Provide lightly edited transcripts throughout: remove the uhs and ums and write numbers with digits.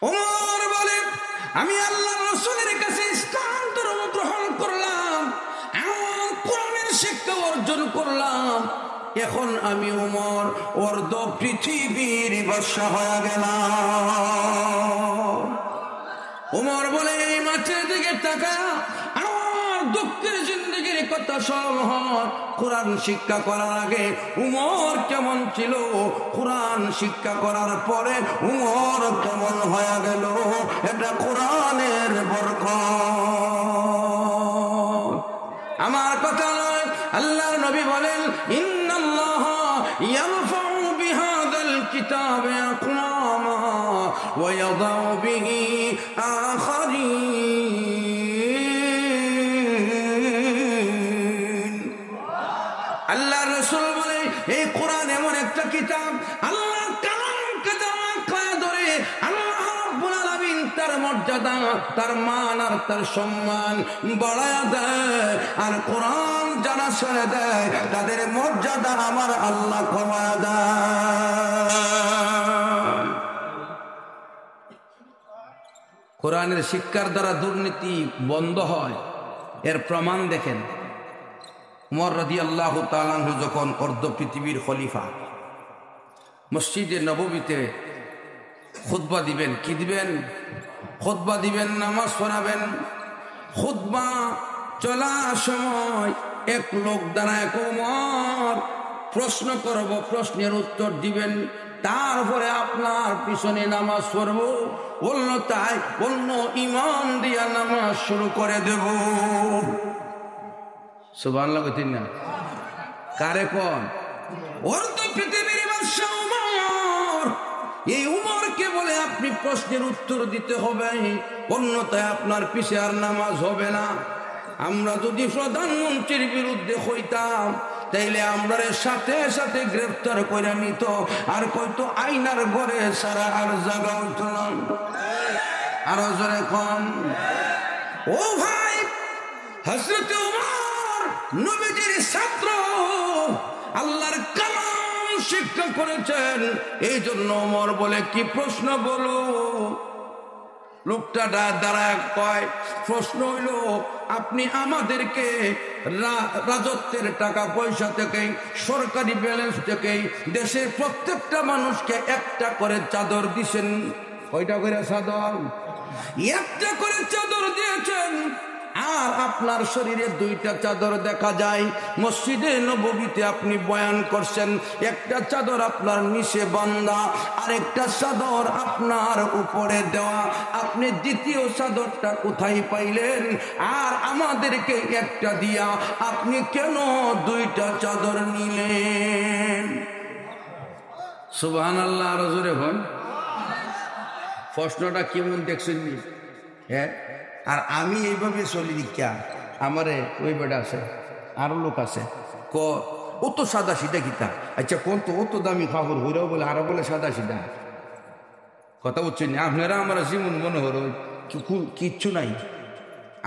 ওমর বলে, আমি আল্লাহর রাসূলের কাছে ইসলাম ধর্ম গ্রহণ করলাম, এমন কোরআনের শিক্ষা অর্জন করলাম, এখন আমি ওমর অর্ধ পৃথিবীর বাদশা হয়ে গেলাম। ওমর বলে, এই মাঠের দিকে তাকায়া আমার দুঃখের জিন্দগির কথা স্মরণ হয়। কোরআন শিক্ষা করার আগে উমর কেমন ছিল, কোরআন শিক্ষা করার পরে উমর কেমন হয়ে গেল, এটা কোরআনের বরকত, আমার কথা নয়। আল্লাহর নবী বলেন, ইন্নাল্লাহা ইয়ারফাউ বিহাযাল কিতাবি আকওয়ামা ওয়া ইয়াদাউ বিহি আখারিন। আল্লাহর রাসূল বলে, এই কোরআন এমন একটা কিতাব, আল্লাহর কালামকে যারা ধরে আল্লাহ রাব্বুল আলামিন তার মর্যাদা, তার মান আর তার সম্মান বাড়ায়া দেয়, আর কোরআন যারা ছেড়ে দেয় তাদের মর্যাদা আমার আল্লাহ কমায়া দেয়। কোরআনের শিক্ষার দ্বারা দুর্নীতি বন্ধ হয়, এর প্রমাণ দেখেন। উমর রাদিয়াল্লাহু তাআলা আনহু যখন অর্ধ পৃথিবীর খলিফা, মসজিদে নববীতে খুতবা দিবেন, কি দিবেন? খুতবা দিবেন, নামাজ পড়াবেন। খুতবা চলার সময় এক লোক দাঁড়ায়, ওমর প্রশ্ন করব, প্রশ্নের উত্তর দিবেন, তারপরে আপনার পিছনে নামাজ পড়ব। বলল তাই, বলল ইমাম দিয়া নামাজ শুরু করে দেব। সুবহানাল্লাহ কইতেন না? কারে কোন? অর্ধ পৃথিবীর বাদশা উমর। এই উমরকে বলে আপনি প্রশ্নের উত্তর দিতে হবে, অন্যথায় আপনার পিছে আর নামাজ হবে না। আমরা যদি প্রধানমন্ত্রীর বিরুদ্ধে হইতাম, তাইলে আমরা সাথে সাথে গ্রেফতার করে নিত, আর কইতো আইনার ঘরে সারা আর জায়গা হইত না। আরো জোরে কম। ও ভাই, হযরত উমর নবীজির ছাত্র, আল্লাহর কালাম শিক্ষা করেছেন, এই জন্য ওমর বলে, কি প্রশ্ন বলো? লোকটা দাঁড়ায় কয়, প্রশ্ন হইল, আপনি আমাদেরকে রাজত্বের টাকা পয়সা থেকে, সরকারি ব্যালেন্স থেকে দেশের প্রত্যেকটা মানুষকে একটা করে চাদর দিছেন। কয়টা করে চাদর? একটা করে চাদর দিয়েছেন, আর আপনার শরীরে দুইটা চাদর দেখা যায়। মসজিদে নববীতে আপনি বয়ান করছেন, একটা চাদর আপনার নিচে বান্ধা, আর একটা চাদর আপনার উপরে দেওয়া। আপনি দ্বিতীয় চাদরটা কোথায় পাইলেন? আর আমাদেরকে একটা দিয়া আপনি কেন দুইটা চাদর নিলেন? সুবহানাল্লাহ। আরো জোরে বল। প্রশ্নটা কেমন দেখছেন? হ্যাঁ, আর আমি এইভাবে চলি দীক্ষা, আমারে ওই বেটা আছে, আরো লোক আছে, ও তো সাদা সিধা কিতা। আচ্ছা কোন তো, ও তো দামি খাবার হইরাও বলে, আরো বলে সাদা সিধা। কথা বলছেন আপনারা? আমরা যেমন মনে হল কিচ্ছু নাই,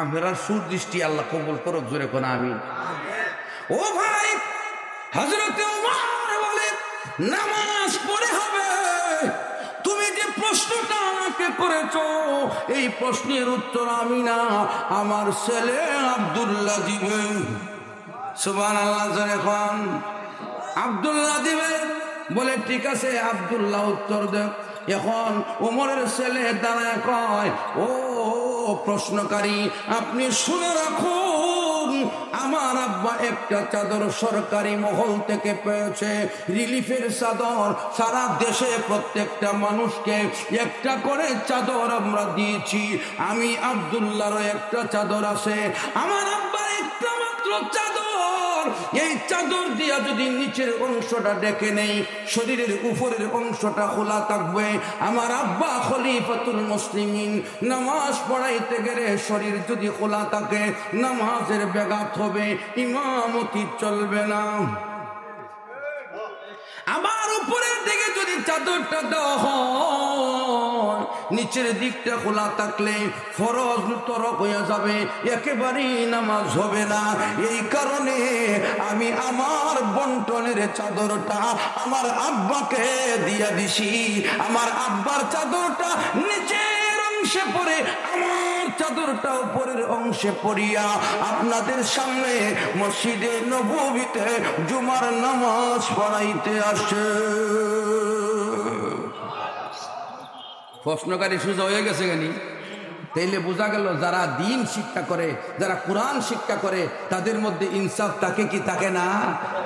আপনারা সুদৃষ্টি আল্লাহ কবুল করো, জোরে কোন আমি। ও ভাই, হযরত ওমর বলে, নামাজ পড়ে হবে। তুমি যে প্রশ্নটা আমাকে করেছো, এই প্রশ্নের উত্তর আমি না, আমার ছেলে আব্দুল্লাহ দিবে। সুবহানাল্লাহ। যখন আব্দুল্লাহ দিবে, বলে ঠিক আছে, আব্দুল্লাহ উত্তর দেব। এখন ওমরের ছেলে দাঁড়ায় কয়, ও প্রশ্নকারী, আপনি শুনে রাখুন, আমার আব্বা একটা চাদর সরকারি মহল থেকে পেয়েছে, রিলিফের চাদর। সারা দেশে প্রত্যেকটা মানুষকে একটা করে চাদর আমরা দিয়েছি। আমি আব্দুল্লাহরও একটা চাদর আছে। আমার আব্বার একটা মাত্র চাদর, এই চাদর দিয়া যদি নিচের অংশটা ডেকে নেই, শরীরের উপরের অংশটা খোলা থাকবে। আমার আব্বা খলিফাতুল মুসলিমিন, নামাজ পড়াইতে গেলে শরীর যদি খোলা থাকে, নামাজের ব্যাঘাত হবে, ইমামতি চলবে না। আবার উপরের দিকে যদি চাদরটা দেওয়া হয়, নিচের দিকটা খোলা থাকলে ফরজ তরক হয়ে যাবে, একেবারেই নামাজ হবে না। এই কারণে আমি আমার বন্টনের চাদরটা আমার আব্বাকে দিয়া দিছি। আমার আব্বার চাদরটা নিচে ভিতরটা উপরের অংশে পড়িয়া আপনাদের সামনে মসজিদে নববীতে জুমার নামাজ পড়াইতে আসে। প্রশ্নকারী সোজা হয়ে গেছে জানি। তাইলে বোঝা গেল যারা দিন শিক্ষা করে, যারা কোরআন শিক্ষা করে, তাদের মধ্যে ইনসাফ থাকে কি থাকে না?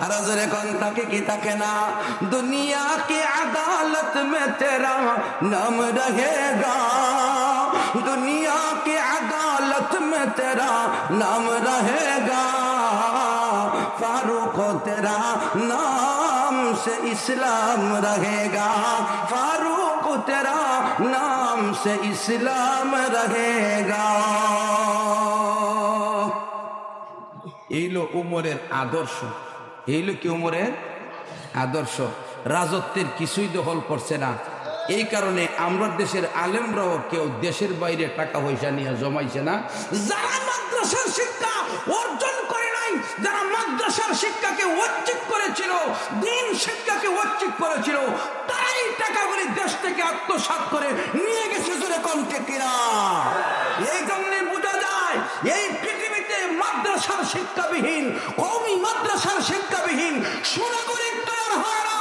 আর এখন থাকে কি থাকে না? দুনিয়া কি আদালত মে তেরা নাম রহেগা, दुनिया की अदालत में तेरा नाम रहेगा, फारूक तेरा नाम से इस्लाम रहेगा, फारूक तेरा नाम से इस्लाम रहेगा। এইলো উমরের আদর্শ, এইলো কি উমরের আদর্শ। রাজত্বের কিছুই দখল করছে না। এই কারণে আমরা দেশের আলেমরাও কেউ দেশের বাইরে টাকা পয়সা নিয়ে জমাইছে না। যারা মাদ্রাসার শিক্ষা অর্জন করে নাই, যারা মাদ্রাসার শিক্ষাকে ঐচ্ছিক করেছিল, দিন শিক্ষাকে ঐচ্ছিক করেছিল, তারাই টাকাগুলি দেশ থেকে আত্মসাৎ করে নিয়ে গেছে। জোরে কম ঠিক কিনা? এই জন্য বোঝা যায় এই পৃথিবীতে মাদ্রাসার শিক্ষাবিহীন, কওমি মাদ্রাসার শিক্ষাবিহীন সুনাগরিক তৈরি হয় না।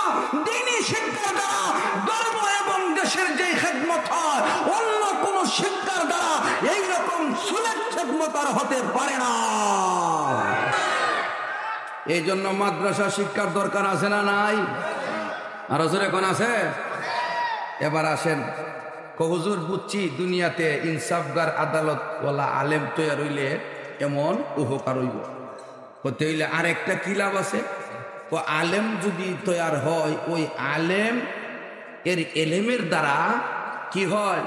দিনই শিক্ষা দ্বারা ধর্ম এবং দেশের যে খেদমত হয়, অন্য কোন শিক্ষার দ্বারা এইরকম সুলেখ খেদমত আর হতে পারে না। এই জন্য মাদ্রাসা শিক্ষার দরকার আছে না নাই? আর হুজুর এখন আছে? এবার আসেন, হুজুর বুঝছি দুনিয়াতে ইনসাফগার আদালত ওয়ালা আলেম তৈরি হইলে এমন উপকার হইব, হতে হইলে আরেকটা কি লাভ আছে? ও আলেম যদি তৈয়ার হয়, ওই আলেম এর এলেমের দ্বারা কি হয়?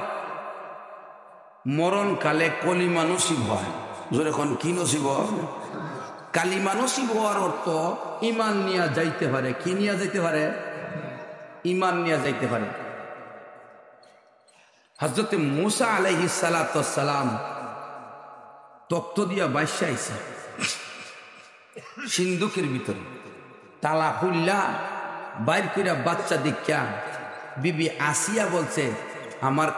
মরণকালে কলিমা নসিব হয়। যখন কি নসিব? কালিমা নসিব হওয়ার অর্থ ইমান নিয়ে যাইতে পারে। কি নিয়ে যাইতে পারে? ইমান নিয়ে যাইতে পারে। হযরত মূসা আলাইহিস সালাতু ওয়াস সালাম তক্ত দিয়া বাইশা আইছে সিন্ধুকের ভিতরে, তালা খুললা বাইর কইরা বাচ্চা দেখা বিবি আসিয়া বলছে, আমার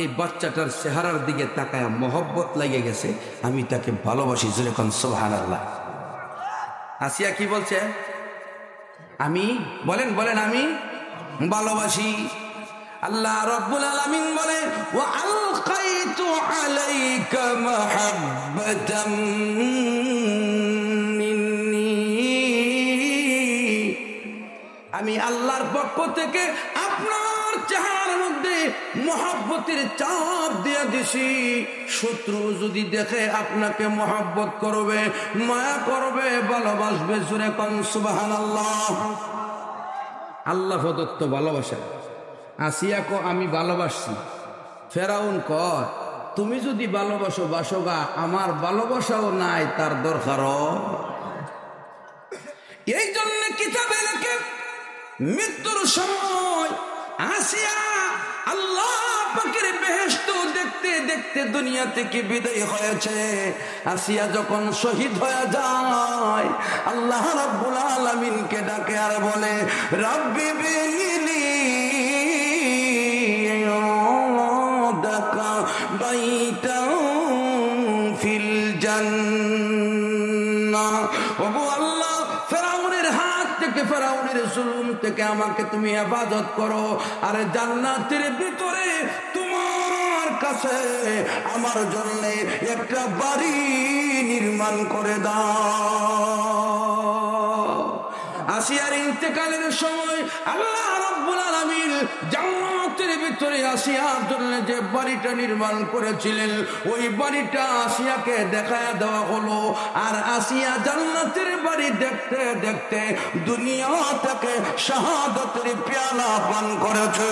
এই বাচ্চাটার চেহারার দিকে তাকায় মহব্বত লাগে গেছে, আমি তাকে ভালোবাসি। যেরকম সুবহানাল্লাহ। আসিয়া কি বলছে? আমি বলেন বলেন আমি ভালোবাসি। আল্লাহ রাব্বুল আলামিন বলে, ওয়া আলকাইতু আলাইকা মাহাব্বাতাম মিন্নি, আমি আল্লাহর পক্ষ থেকে আপনার চেহারার মধ্যে মহব্বতের চাপ দিয়ে দিছি। শত্রু যদি দেখে আপনাকে মহব্বত করবে, মায়া করবে, ভালোবাসবে। জোরে কোন সুবহানাল্লাহ। আল্লাহ প্রদত্ত ভালোবাসা। আসিয়া কো আমি ভালোবাসছি। ফেরাউন কয়, তুমি যদি ভালোবাসো বাসোগা, আমার ভালোবাসাও নাই, তার দরকারও। এই জন্য কিতাবে লেখে মৃত্যুর সময় আসিয়া আল্লাহ পাকের বেহেশত দেখতে দেখতে দুনিয়া থেকে বিদায় হয়েছে। আসিয়া যখন শহীদ হয়ে যায়, আল্লাহ রাব্বুল আলামিনকে ডাকে আর বলে, রাব্বি বিলি দাকা বাইতাও ফিল জান্নাহ। ওগো আল্লাহ, ফেরাউনের হাত থেকে, ফেরাউনের জুলুম থেকে আমাকে তুমি হেফাজত করো, আর জান্নাতের ভিতরে তোমার কাছে আমার জন্য একটা বাড়ি নির্মাণ করে দাও। আসিয়ার ইন্তেকালের সময় আল্লাহ রাব্বুল আলামিন জান্নাতের ভিতরে আসিয়ার জন্য যে বাড়িটা নির্মাণ করেছিলেন, ওই বাড়িটা আসিয়াকে দেখায়া দেওয়া হলো। আর আসিয়া জান্নাতের বাড়ি দেখতে দেখতে দুনিয়া থেকে শাহাদাতের পেয়ালা পান করেছে।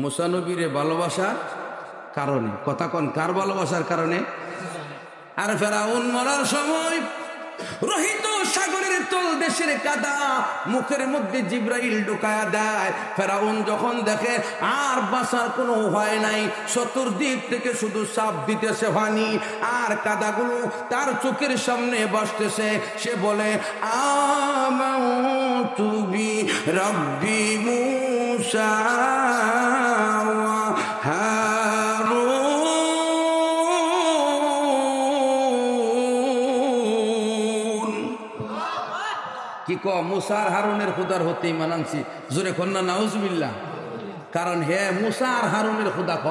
মুসা নবীরে ভালোবাসার কারণে, কথা কোন কার ভালোবাসার কারণে? আর ফেরাউন মরার সময় রোহিত সাগরের তল দেশের কাদা মুখের মধ্যে জিব্রাইল ঢুকায়া দেয়। ফেরাউন যখন দেখে আর বাঁচার কোনো উপায় নাই, চতুর্দিক থেকে শুধু চাপ দিতেছে পানি, আর কাদাগুলো তার চোখের সামনে ভাসতেছে। সে বলে, আমানতু বি রাব্বি মূসা ওয়া ক মুসার হারুনের খুদার হতে ইমান আনছি, জোরে কন্যা নাউজুবিল্লাহ। কারণ হে মুসা আর হারুনের খুদা ক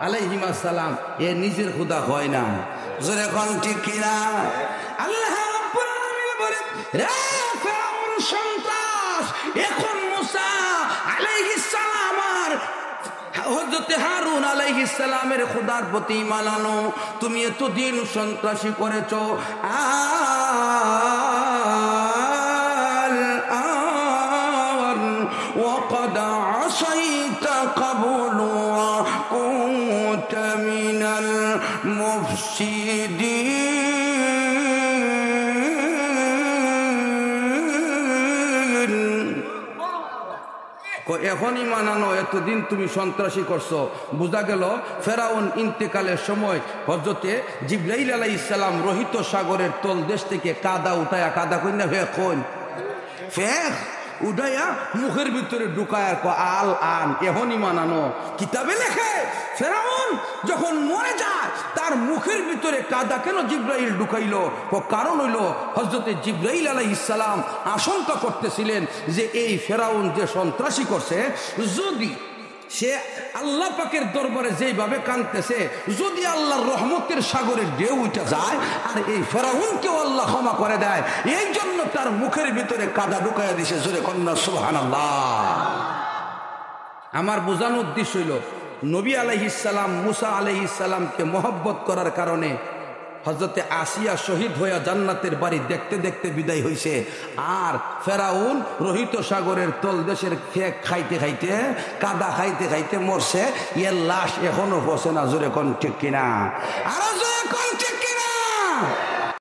আলাইহিমাস সালাম, এ নিজের খুদা হয় না, জোরে কোন ঠিক কিনা? আল্লাহ রাব্বুল আলামিন বলেন, রে ফেরাউন সন্ত্রাস, এখন মুসা আলাইহিস সালাম আর হযরতে হারুন আলাইহিস সালামের খোদার প্রতি ঈমান আনো। তুমি এতদিন সন্ত্রাসী করেছো, وقد عصيت قبل وكنت من المفسدين। এখন ঈমান আনো, এতদিন তুমি সন্ত্রাসী করছো। বোঝা গেল ফেরাউন ইন্তেকালের সময় হযরতে জিবরাইল আলাইহিস সালাম রোহিত সাগরের তলদেশ থেকে কাদা উঠায়া, কাদা কইনা ফেক উঠাইয়া মুখের ভিতরে ঢুকায় আল আন, এখন ঈমান আনো। কিতাবে লেখে ফেরাউন যখন মরে যায় তার মুখের ভিতরে কাদা কেন জিবরাইল ঢুকাইলো? কারণ হইল হযরতে জিবরাইল আলাইহিস সালাম আশঙ্কা করতেছিলেন যে এই ফেরাউন যে সন্ত্রাসী করছে, যদি সে আল্লাহ পাকের দরবারে যেভাবে কাঁদতেছে, যদি আল্লাহর রহমতের সাগরের ঢেউ উঠে যায় আর এই ফেরাউনকেও আল্লাহ ক্ষমা করে দেয়, এই জন্য তার মুখের ভিতরে কাদা ঢুকাইয়া দিছে। জোরে কন্যা সুবহানাল্লাহ। আমার বোঝানোর উদ্দেশ্য হইল নবী আলাইহিস সালাম মুসা আলাইহিস সালামকে মহব্বত করার কারণে হযরতে আসিয়া শহীদ হইয়া জান্নাতের বাড়ি দেখতে দেখতে বিদায় হইছে, আর ফেরাউন রোহিত সাগরের তলদেশের ফেক খাইতে খাইতে, কাদা খাইতে খাইতে মরছে। এর লাশ এখনো পচে না, জোরে কোন ঠিক কিনা? আর